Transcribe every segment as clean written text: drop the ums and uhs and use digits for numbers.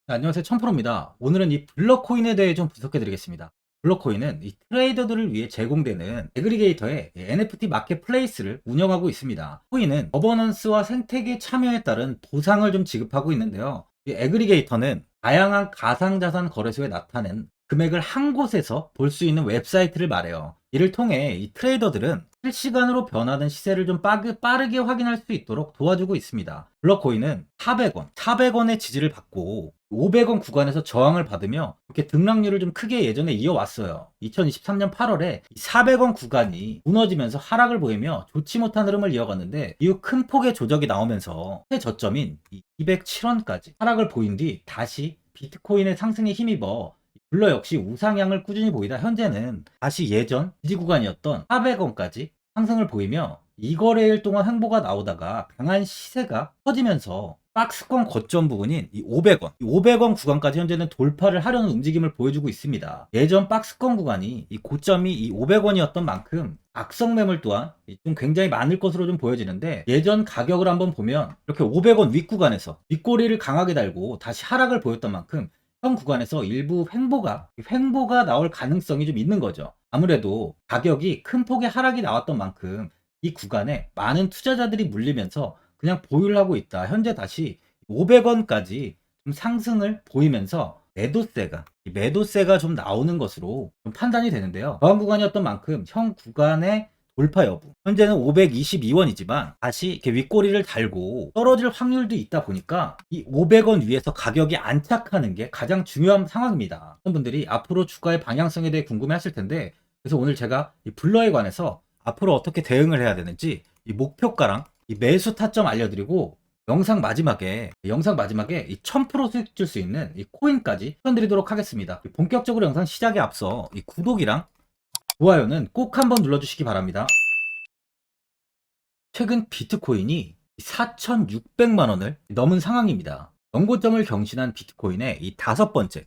네, 안녕하세요. 천프로입니다. 오늘은 이 블러코인에 대해 좀 분석해 드리겠습니다. 블러코인은 이 트레이더들을 위해 제공되는 애그리게이터의 NFT 마켓플레이스를 운영하고 있습니다. 코인은 거버넌스와 생태계 참여에 따른 보상을 좀 지급하고 있는데요. 이 애그리게이터는 다양한 가상자산 거래소에 나타낸 금액을 한 곳에서 볼 수 있는 웹사이트를 말해요. 이를 통해 이 트레이더들은 실시간으로 변하는 시세를 좀 빠르게 확인할 수 있도록 도와주고 있습니다. 블러코인은 400원의 지지를 받고 500원 구간에서 저항을 받으며 이렇게 등락률을 좀 크게 예전에 이어왔어요. 2023년 8월에 400원 구간이 무너지면서 하락을 보이며 좋지 못한 흐름을 이어갔는데 이후 큰 폭의 조정이 나오면서 최저점인 207원까지 하락을 보인 뒤 다시 비트코인의 상승에 힘입어 블러 역시 우상향을 꾸준히 보이다 현재는 다시 예전 지지 구간이었던 400원까지 상승을 보이며 이 거래일 동안 횡보가 나오다가 강한 시세가 퍼지면서 박스권 거점 부분인 이 500원, 이 500원 구간까지 현재는 돌파를 하려는 움직임을 보여주고 있습니다. 예전 박스권 구간이 이 고점이 이 500원이었던 만큼 악성 매물 또한 좀 굉장히 많을 것으로 좀 보여지는데 예전 가격을 한번 보면 이렇게 500원 윗구간에서 윗꼬리를 강하게 달고 다시 하락을 보였던 만큼 현 구간에서 일부 횡보가 나올 가능성이 좀 있는 거죠. 아무래도 가격이 큰 폭의 하락이 나왔던 만큼 이 구간에 많은 투자자들이 물리면서 그냥 보유를 하고 있다. 현재 다시 500원까지 좀 상승을 보이면서 매도세가 좀 나오는 것으로 좀 판단이 되는데요. 저항 구간이었던 만큼 현 구간의 돌파 여부. 현재는 522원이지만 다시 이렇게 윗꼬리를 달고 떨어질 확률도 있다 보니까 이 500원 위에서 가격이 안착하는 게 가장 중요한 상황입니다. 어떤 분들이 앞으로 주가의 방향성에 대해 궁금해 하실 텐데 그래서 오늘 제가 이 블러에 관해서 앞으로 어떻게 대응을 해야 되는지 이 목표가랑 이 매수 타점 알려드리고 영상 마지막에 이 1000% 수익 줄 수 있는 이 코인까지 추천드리도록 하겠습니다. 본격적으로 영상 시작에 앞서 이 구독이랑 좋아요는 꼭 한번 눌러주시기 바랍니다. 최근 비트코인이 4,600만 원을 넘은 상황입니다. 연고점을 경신한 비트코인의 이 다섯 번째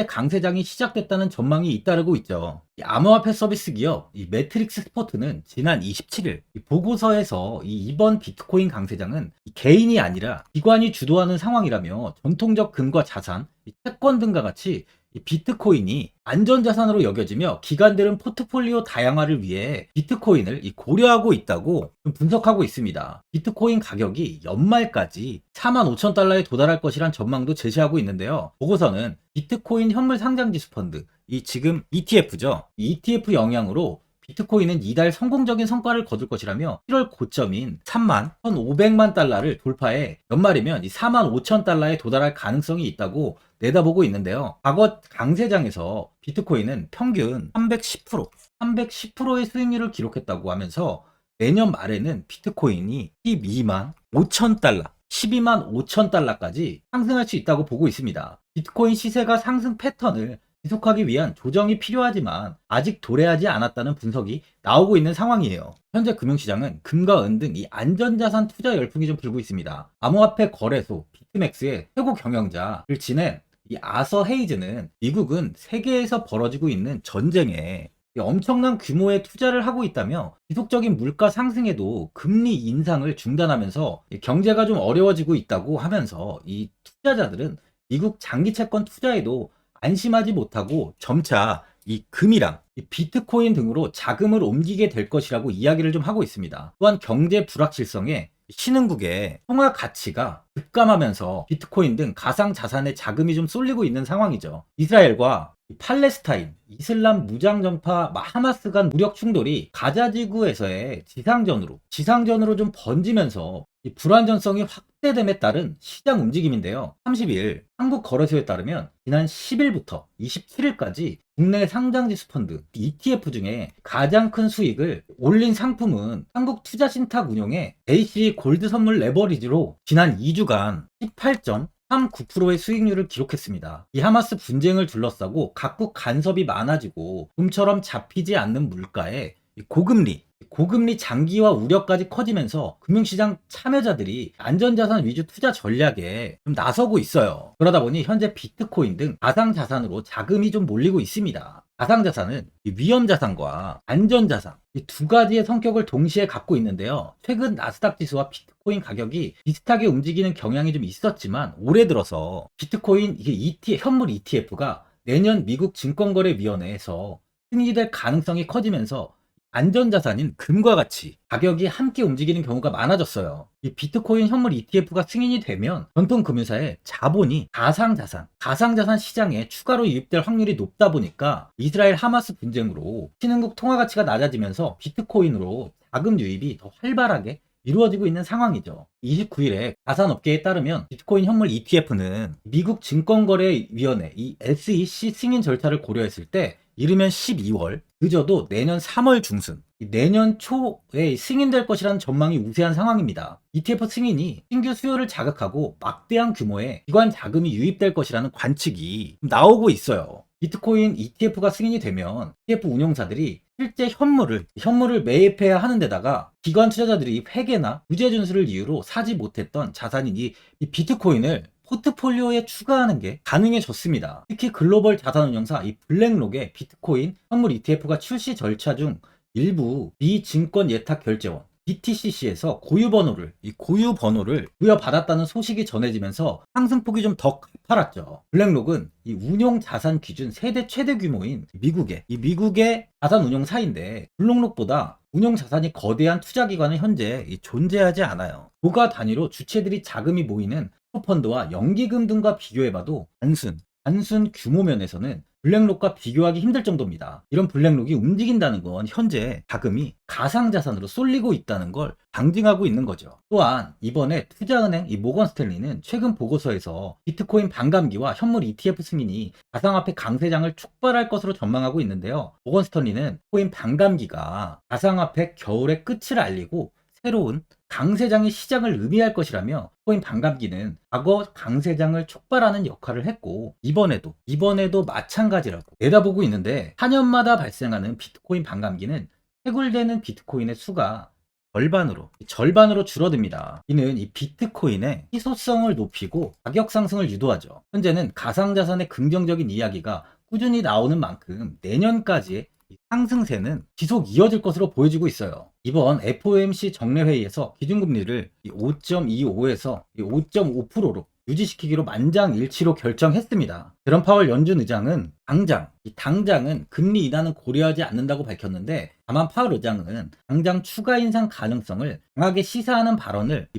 강세장이 시작됐다는 전망이 잇따르고 있죠. 이 암호화폐 서비스 기업 이 매트릭스 스포트는 지난 27일 보고서에서 이번 비트코인 강세장은 개인이 아니라 기관이 주도하는 상황이라며 전통적 금과 자산, 채권 등과 같이 비트코인이 안전자산으로 여겨지며 기관들은 포트폴리오 다양화를 위해 비트코인을 고려하고 있다고 분석하고 있습니다. 비트코인 가격이 연말까지 45,000달러에 도달할 것이란 전망도 제시하고 있는데요. 보고서는 비트코인 현물 상장지수 펀드, 지금 ETF죠. ETF 영향으로 비트코인은 이달 성공적인 성과를 거둘 것이라며 7월 고점인 31,500만 달러를 돌파해 연말이면 45,000달러에 도달할 가능성이 있다고 내다보고 있는데요. 과거 강세장에서 비트코인은 평균 310%의 수익률을 기록했다고 하면서 내년 말에는 비트코인이 12만 5천 달러까지 상승할 수 있다고 보고 있습니다. 비트코인 시세가 상승 패턴을 지속하기 위한 조정이 필요하지만 아직 도래하지 않았다는 분석이 나오고 있는 상황이에요. 현재 금융시장은 금과 은 등 안전자산 투자 열풍이 좀 불고 있습니다. 암호화폐 거래소 비트맥스의 최고 경영자를 지낸 아서 헤이즈는 미국은 세계에서 벌어지고 있는 전쟁에 엄청난 규모의 투자를 하고 있다며 지속적인 물가 상승에도 금리 인상을 중단하면서 경제가 좀 어려워지고 있다고 하면서 이 투자자들은 미국 장기 채권 투자에도 안심하지 못하고 점차 이 금이랑 비트코인 등으로 자금을 옮기게 될 것이라고 이야기를 좀 하고 있습니다. 또한 경제 불확실성에 신흥국의 통화 가치가 급감하면서 비트코인 등 가상 자산에 자금이 좀 쏠리고 있는 상황이죠. 이스라엘과 팔레스타인, 이슬람 무장정파 하마스 간 무력 충돌이 가자 지구에서의 지상전으로 좀 번지면서 이 불안전성이 확대됨에 따른 시장 움직임인데요. 30일 한국 거래소에 따르면 지난 10일부터 27일까지 국내 상장지수 펀드 ETF 중에 가장 큰 수익을 올린 상품은 한국 투자신탁 운용의 AC 골드 선물 레버리지로 지난 2주간 18.39%의 수익률을 기록했습니다. 이 하마스 분쟁을 둘러싸고 각국 간섭이 많아지고 좀처럼 잡히지 않는 물가에 고금리 장기화 우려까지 커지면서 금융시장 참여자들이 안전자산 위주 투자 전략에 좀 나서고 있어요. 그러다 보니 현재 비트코인 등 가상자산으로 자금이 좀 몰리고 있습니다. 가상자산은 이 위험자산과 안전자산, 이 두 가지의 성격을 동시에 갖고 있는데요. 최근 나스닥 지수와 비트코인 가격이 비슷하게 움직이는 경향이 좀 있었지만 올해 들어서 비트코인 이게 현물 ETF가 내년 미국 증권거래위원회에서 승인될 가능성이 커지면서 안전자산인 금과 같이 가격이 함께 움직이는 경우가 많아졌어요. 이 비트코인 현물 ETF가 승인이 되면 전통 금융사의 자본이 가상자산 시장에 추가로 유입될 확률이 높다 보니까 이스라엘 하마스 분쟁으로 신흥국 통화 가치가 낮아지면서 비트코인으로 자금 유입이 더 활발하게 이루어지고 있는 상황이죠. 29일에 가산업계에 따르면 비트코인 현물 ETF는 미국 증권거래위원회 이 SEC 승인 절차를 고려했을 때 이르면 12월, 늦어도 내년 3월 중순, 내년 초에 승인될 것이라는 전망이 우세한 상황입니다. ETF 승인이 신규 수요를 자극하고 막대한 규모의 기관 자금이 유입될 것이라는 관측이 나오고 있어요. 비트코인 ETF가 승인이 되면 ETF 운용사들이 실제 현물을 매입해야 하는 데다가 기관 투자자들이 회계나 유제 준수를 이유로 사지 못했던 자산인 이 비트코인을 포트폴리오에 추가하는 게 가능해졌습니다. 특히 글로벌 자산운용사 이 블랙록의 비트코인 현물 ETF가 출시 절차 중 일부 비증권 예탁 결제원 BTCC에서 고유번호를 부여받았다는 소식이 전해지면서 상승폭이 좀 더 가팔았죠. 블랙록은 이 운용 자산 기준 세대 최대 규모인 미국의 자산 운용사인데 블랙록보다 운용 자산이 거대한 투자 기관은 현재 존재하지 않아요. 조가 단위로 주체들이 자금이 모이는 펀드와 연기금 등과 비교해봐도 단순 규모 면에서는 블랙록과 비교하기 힘들 정도입니다. 이런 블랙록이 움직인다는 건 현재 자금이 가상자산으로 쏠리고 있다는 걸 상징하고 있는 거죠. 또한 이번에 투자은행 이 모건 스탠리는 최근 보고서에서 비트코인 반감기와 현물 ETF 승인이 가상화폐 강세장을 촉발할 것으로 전망하고 있는데요. 모건 스탠리는 코인 반감기가 가상화폐 겨울의 끝을 알리고 새로운 강세장이 시작을 의미할 것이라며 코인 반감기는 과거 강세장을 촉발하는 역할을 했고 이번에도 마찬가지라고 내다보고 있는데 4년마다 발생하는 비트코인 반감기는 해굴되는 비트코인의 수가 절반으로 줄어듭니다. 이는 이 비트코인의 희소성을 높이고 가격 상승을 유도하죠. 현재는 가상자산의 긍정적인 이야기가 꾸준히 나오는 만큼 내년까지의 상승세는 지속 이어질 것으로 보여지고 있어요. 이번 FOMC 정례회의에서 기준금리를 5.25에서 5.5%로 유지시키기로 만장일치로 결정했습니다. 제롬 파월 연준 의장은 당장은 금리 인하는 고려하지 않는다고 밝혔는데 다만 파월 의장은 당장 추가 인상 가능성을 강하게 시사하는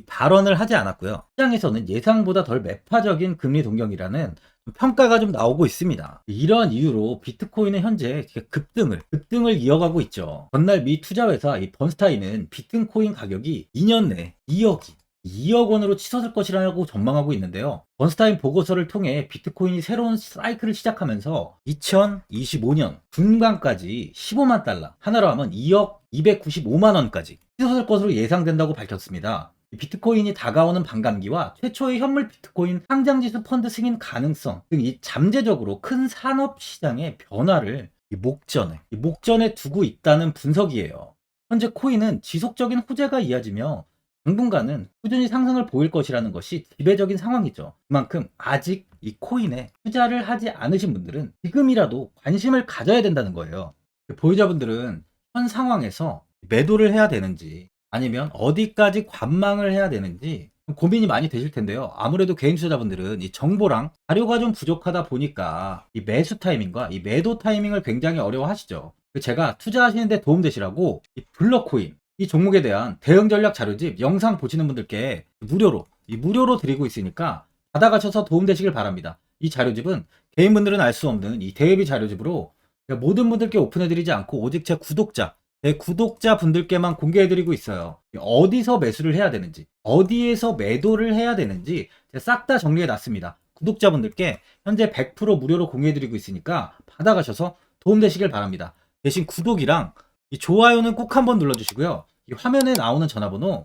발언을 하지 않았고요. 시장에서는 예상보다 덜 매파적인 금리 동경이라는 평가가 좀 나오고 있습니다. 이런 이유로 비트코인은 현재 급등을 이어가고 있죠. 전날 미 투자회사 이 번스타인은 비트코인 가격이 2년 내 2억 원으로 치솟을 것이라고 전망하고 있는데요. 번스타인 보고서를 통해 비트코인이 새로운 사이클을 시작하면서 2025년 중반까지 15만 달러, 하나로 하면 2억 295만 원까지 치솟을 것으로 예상된다고 밝혔습니다. 비트코인이 다가오는 반감기와 최초의 현물 비트코인 상장지수 펀드 승인 가능성 등 이 잠재적으로 큰 산업 시장의 변화를 목전에 두고 있다는 분석이에요. 현재 코인은 지속적인 호재가 이어지며 당분간은 꾸준히 상승을 보일 것이라는 것이 지배적인 상황이죠. 그만큼 아직 이 코인에 투자를 하지 않으신 분들은 지금이라도 관심을 가져야 된다는 거예요. 보유자분들은 현 상황에서 매도를 해야 되는지 아니면 어디까지 관망을 해야 되는지 고민이 많이 되실 텐데요. 아무래도 개인 투자자분들은 이 정보랑 자료가 좀 부족하다 보니까 이 매수 타이밍과 이 매도 타이밍을 굉장히 어려워하시죠. 제가 투자하시는데 도움되시라고 이 블러코인 이 종목에 대한 대응 전략 자료집 영상 보시는 분들께 무료로 드리고 있으니까 받아가셔서 도움되시길 바랍니다. 이 자료집은 개인분들은 알 수 없는 이 대외비 자료집으로 모든 분들께 오픈해드리지 않고 오직 제 구독자분들께만 공개해드리고 있어요. 어디서 매수를 해야 되는지, 어디에서 매도를 해야 되는지 싹 다 정리해놨습니다. 구독자분들께 현재 100% 무료로 공개해드리고 있으니까 받아가셔서 도움되시길 바랍니다. 대신 구독이랑 이 좋아요는 꼭 한번 눌러주시고요. 이 화면에 나오는 전화번호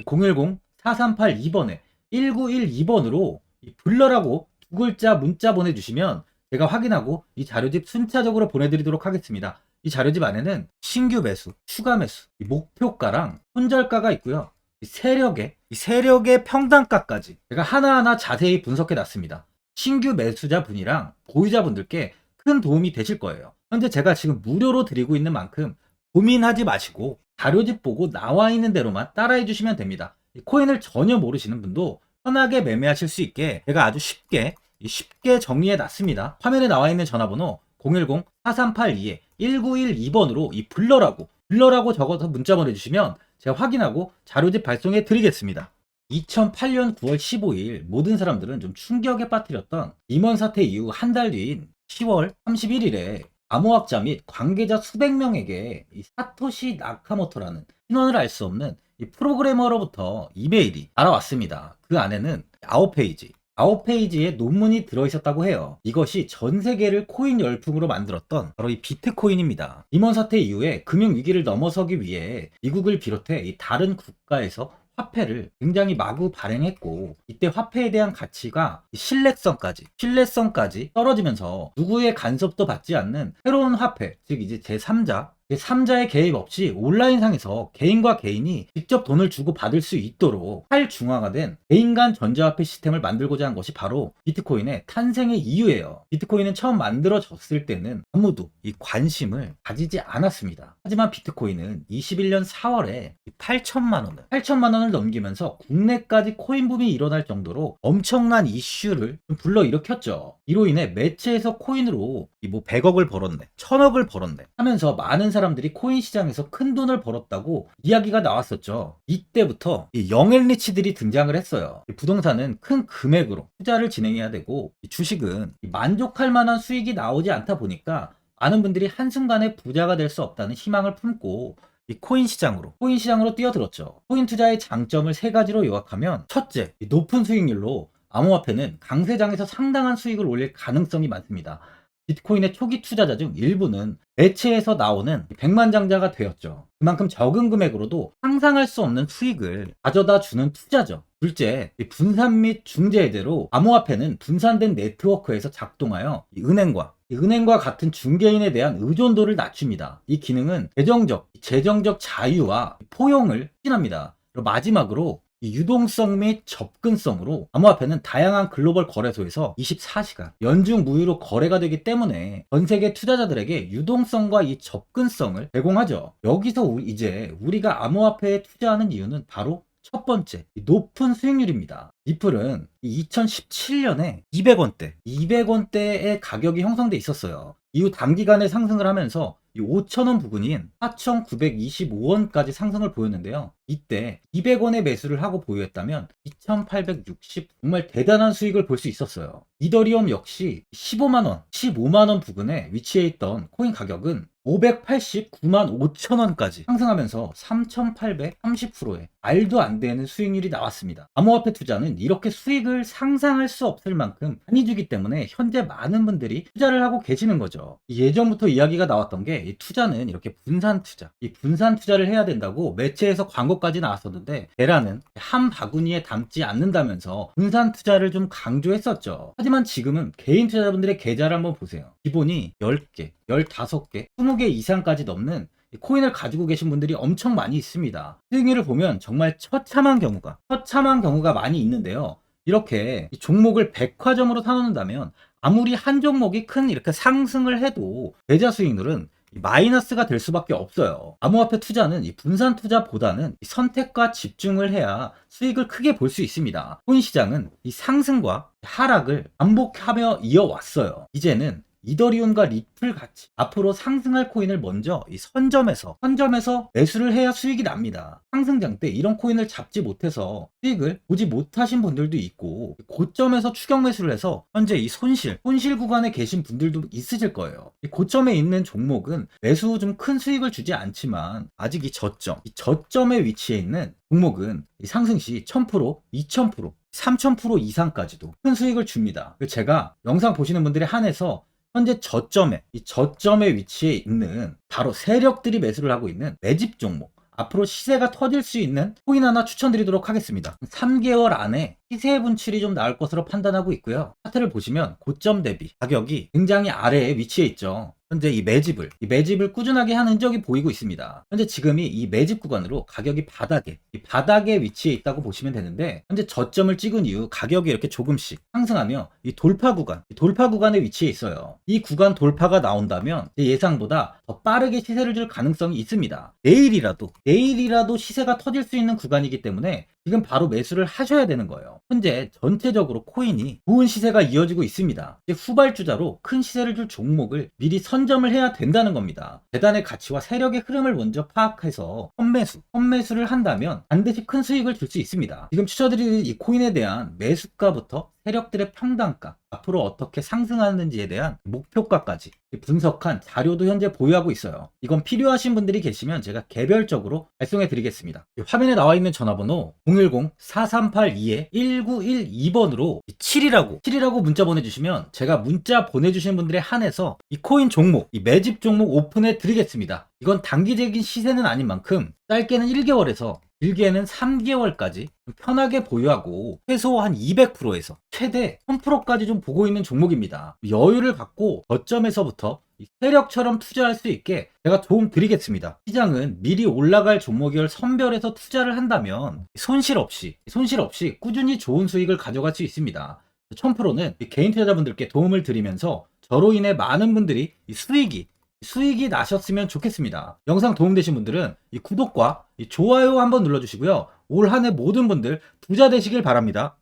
010-4382번에 1912번으로 블러라고 두 글자 문자 보내주시면 제가 확인하고 이 자료집 순차적으로 보내드리도록 하겠습니다. 이 자료집 안에는 신규 매수, 추가 매수, 목표가랑 손절가가 있고요. 이 세력의 평단가까지 제가 하나하나 자세히 분석해 놨습니다. 신규 매수자 분이랑 보유자분들께 큰 도움이 되실 거예요. 현재 제가 지금 무료로 드리고 있는 만큼 고민하지 마시고 자료집 보고 나와 있는 대로만 따라해 주시면 됩니다. 이 코인을 전혀 모르시는 분도 편하게 매매하실 수 있게 제가 아주 쉽게 정리해 놨습니다. 화면에 나와 있는 전화번호 010-4382-1912번으로 이 불러라고 적어서 문자 보내주시면 제가 확인하고 자료집 발송해 드리겠습니다. 2008년 9월 15일 모든 사람들은 좀 충격에 빠뜨렸던 리먼 사태 이후 한 달 뒤인 10월 31일에 암호학자 및 관계자 수백 명에게 이 사토시 나카모토라는 신원을 알 수 없는 이 프로그래머로부터 이메일이 날아왔습니다. 그 안에는 9페이지의 논문이 들어있었다고 해요. 이것이 전 세계를 코인 열풍으로 만들었던 바로 이 비트코인입니다. 리먼 사태 이후에 금융위기를 넘어서기 위해 미국을 비롯해 이 다른 국가에서 화폐를 굉장히 마구 발행했고, 이때 화폐에 대한 가치가 신뢰성까지 떨어지면서 누구의 간섭도 받지 않는 새로운 화폐, 즉 이제 제3자의 개입 없이 온라인상에서 개인과 개인이 직접 돈을 주고 받을 수 있도록 탈중앙화된 개인 간 전자화폐 시스템을 만들고자 한 것이 바로 비트코인의 탄생의 이유예요. 비트코인은 처음 만들어졌을 때는 아무도 이 관심을 가지지 않았습니다. 하지만 비트코인은 21년 4월에 8천만 원을 넘기면서 국내까지 코인 붐이 일어날 정도로 엄청난 이슈를 불러일으켰죠. 이로 인해 매체에서 코인으로 뭐 100억을 벌었네, 1000억을 벌었네 하면서 많은 사람들이 코인 시장에서 큰 돈을 벌었다고 이야기가 나왔었죠. 이때부터 이 영앤리치들이 등장을 했어요. 부동산은 큰 금액으로 투자를 진행해야 되고, 주식은 만족할 만한 수익이 나오지 않다 보니까 많은 분들이 한순간에 부자가 될 수 없다는 희망을 품고 이 코인 시장으로 뛰어들었죠. 코인 투자의 장점을 세 가지로 요약하면, 첫째, 높은 수익률로 암호화폐는 강세장에서 상당한 수익을 올릴 가능성이 많습니다. 비트코인의 초기 투자자 중 일부는 매체에서 나오는 백만장자가 되었죠. 그만큼 적은 금액으로도 상상할 수 없는 수익을 가져다 주는 투자죠. 둘째, 분산 및 중재대로 암호화폐는 분산된 네트워크에서 작동하여 은행과 같은 중개인에 대한 의존도를 낮춥니다. 이 기능은 재정적 자유와 포용을 추진합니다. 마지막으로 이 유동성 및 접근성으로 암호화폐는 다양한 글로벌 거래소에서 24시간 연중 무휴로 거래가 되기 때문에 전 세계 투자자들에게 유동성과 이 접근성을 제공하죠. 여기서 이제 우리가 암호화폐에 투자하는 이유는 바로 첫 번째, 높은 수익률입니다. 리플은 2017년에 200원대의 가격이 형성돼 있었어요. 이후 단기간에 상승을 하면서 5,000원 부근인 4,925원까지 상승을 보였는데요. 이때 200원에 매수를 하고 보유했다면 2,860, 정말 대단한 수익을 볼 수 있었어요. 이더리움 역시 15만원 부근에 위치해 있던 코인 가격은 589만 5천원까지 상승하면서 3,830%의 말도 안 되는 수익률이 나왔습니다. 암호화폐 투자는 이렇게 수익을 상상할 수 없을 만큼 많이 주기 때문에 현재 많은 분들이 투자를 하고 계시는 거죠. 예전부터 이야기가 나왔던 게, 이 투자는 이렇게 분산 투자를 해야 된다고 매체에서 광고까지 나왔었는데, 계란은 한 바구니에 담지 않는다면서 분산 투자를 좀 강조했었죠. 하지만 지금은 개인 투자자분들의 계좌를 한번 보세요. 기본이 10개, 15개, 20개 이상까지 넘는 코인을 가지고 계신 분들이 엄청 많이 있습니다. 수익률을 보면 정말 처참한 경우가 많이 있는데요. 이렇게 종목을 백화점으로 사놓는다면 아무리 한 종목이 큰 이렇게 상승을 해도 계좌 수익률은 마이너스가 될 수밖에 없어요. 암호화폐 투자는 이 분산 투자보다는 선택과 집중을 해야 수익을 크게 볼 수 있습니다. 코인 시장은 이 상승과 하락을 반복하며 이어왔어요. 이제는 이더리움과 리플 같이 앞으로 상승할 코인을 먼저 이 선점에서 매수를 해야 수익이 납니다. 상승장 때 이런 코인을 잡지 못해서 수익을 보지 못하신 분들도 있고, 고점에서 추격 매수를 해서 현재 이 손실 구간에 계신 분들도 있으실 거예요. 이 고점에 있는 종목은 매수 후 좀 큰 수익을 주지 않지만, 아직 이 저점에 위치해 있는 종목은 이 상승 시 1000%, 2000%, 3000% 이상까지도 큰 수익을 줍니다. 제가 영상 보시는 분들에 한해서 현재 저점에 위치해 있는 바로 세력들이 매수를 하고 있는 매집 종목, 앞으로 시세가 터질 수 있는 코인 하나 추천드리도록 하겠습니다. 3개월 안에 시세 분출이 좀 나올 것으로 판단하고 있고요. 차트를 보시면 고점 대비 가격이 굉장히 아래에 위치해 있죠. 현재 이 매집을 꾸준하게 한 흔적이 보이고 있습니다. 현재 지금이 이 매집 구간으로 가격이 이 바닥에 위치해 있다고 보시면 되는데, 현재 저점을 찍은 이후 가격이 이렇게 조금씩 상승하며 이 돌파 구간에 위치해 있어요. 이 구간 돌파가 나온다면 제 예상보다 더 빠르게 시세를 줄 가능성이 있습니다. 내일이라도 시세가 터질 수 있는 구간이기 때문에 지금 바로 매수를 하셔야 되는 거예요. 현재 전체적으로 코인이 좋은 시세가 이어지고 있습니다. 이제 후발주자로 큰 시세를 줄 종목을 미리 선점을 해야 된다는 겁니다. 재단의 가치와 세력의 흐름을 먼저 파악해서 선매수를 한다면 반드시 큰 수익을 줄 수 있습니다. 지금 추천드리는 이 코인에 대한 매수가부터 세력들의 평단가, 앞으로 어떻게 상승하는지에 대한 목표가까지 분석한 자료도 현재 보유하고 있어요. 이건 필요하신 분들이 계시면 제가 개별적으로 발송해 드리겠습니다. 화면에 나와 있는 전화번호 010-4382-1912번으로 7이라고 문자 보내주시면 제가 문자 보내주신 분들에 한해서 이 코인 종목, 이 매집 종목 오픈해 드리겠습니다. 이건 단기적인 시세는 아닌 만큼 짧게는 1개월에서 길게는 3개월까지 편하게 보유하고 최소 한 200%에서 최대 1000%까지 좀 보고 있는 종목입니다. 여유를 갖고 저점에서부터 세력처럼 투자할 수 있게 제가 도움 드리겠습니다. 시장은 미리 올라갈 종목을 선별해서 투자를 한다면 손실 없이 꾸준히 좋은 수익을 가져갈 수 있습니다. 1000%는 개인 투자자분들께 도움을 드리면서 저로 인해 많은 분들이 수익이 나셨으면 좋겠습니다. 영상 도움되신 분들은 이 구독과 이 좋아요 한번 눌러주시고요. 올 한 해 모든 분들 부자 되시길 바랍니다.